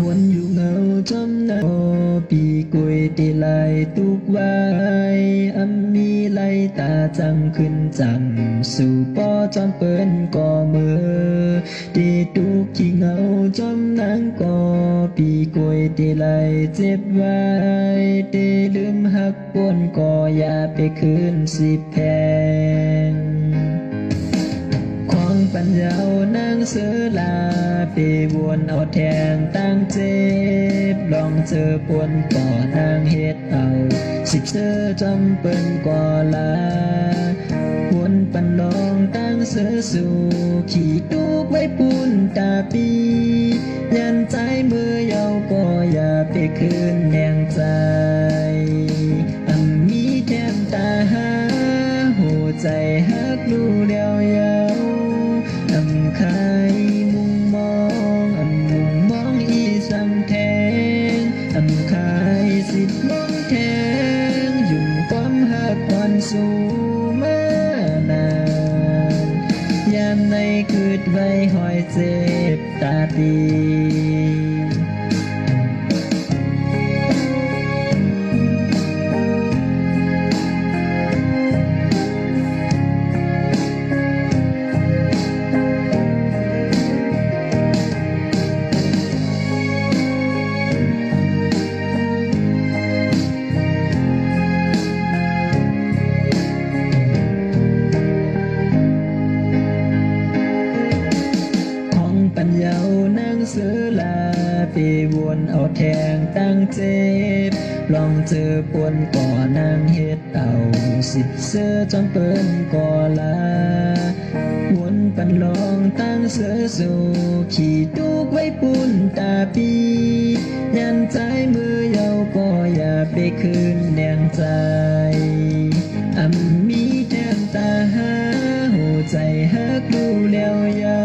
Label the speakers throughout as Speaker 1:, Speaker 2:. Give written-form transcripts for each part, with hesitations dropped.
Speaker 1: วนอยู่เงาจมนาปีกุยตีไหลตุกไว้มีไหลตาจังขึ้นจังสู่ป้อจอมเปิ้นก่อมือตีตุกที่เงาจมนางก่อปีกุยตีไหลเจ็บไว้ตีลืมหักปนก่ออย่าไปคืนสิแพงปัญญานางเสือลาไปวนเอาแทงตั้งเจ็บลองเจอปนก่อนางเฮ็ดเอาสิเจอจำเป็นก่อลาวนปันลองตั้งเสือสู่ขี่ตูกไว้ปูนตาปียันใจมือเยาก็อย่าไปคืนแนงใจมีแก้มตาหาหัวใจฮักดูเดียวยาวใครมุงมองมุงมองอีสังแทงใครสิมองแทงยุ่งความหักอ่อนสู่มานานยามในคืดไว้หอยเจ็บตาปีปัญญานางเสือลาไปวนเอาแทงตั้งเจ็บลองเจอปนก่อนางเฮ็ดเอาสิเสือจนเปิ้นก่อลาวนปันลองตั้งเสือสู่ขี่ตูกไว้ปุ่นตาปียันใจมือเยาก็อย่าไปคืนแนงใจมีแก้มตาหาหัวใจฮักดูแล้วเยา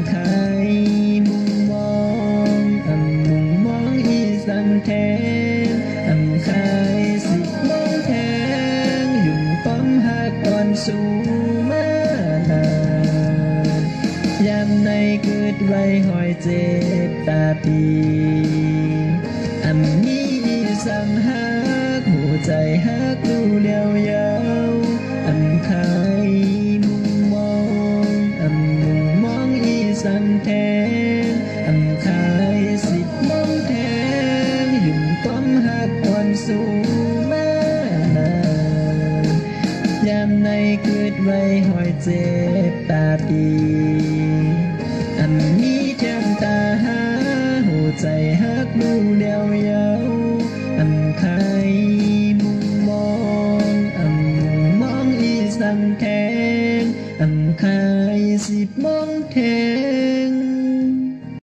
Speaker 1: ใครมุงมองมุงมองอีสังแทนใครสิมองแทงยุ่งความหักก่อนสู่มานานยามในเกิดไว้หอยเจ็บตาปีมีสังหักหัวใจหักดูเลี้ยวยาวใครมุงมองมุงมองอีสังแทนใครสิมองแทนยุ่งความหักอ่อนสู่มานานยามในเกิดไว้หอยเจ็บตาปีมีแก้มตาหาหัวใจหักดูเดียวยาวใครมุงมองมุงมองอีสังแทนใครสิมองแทง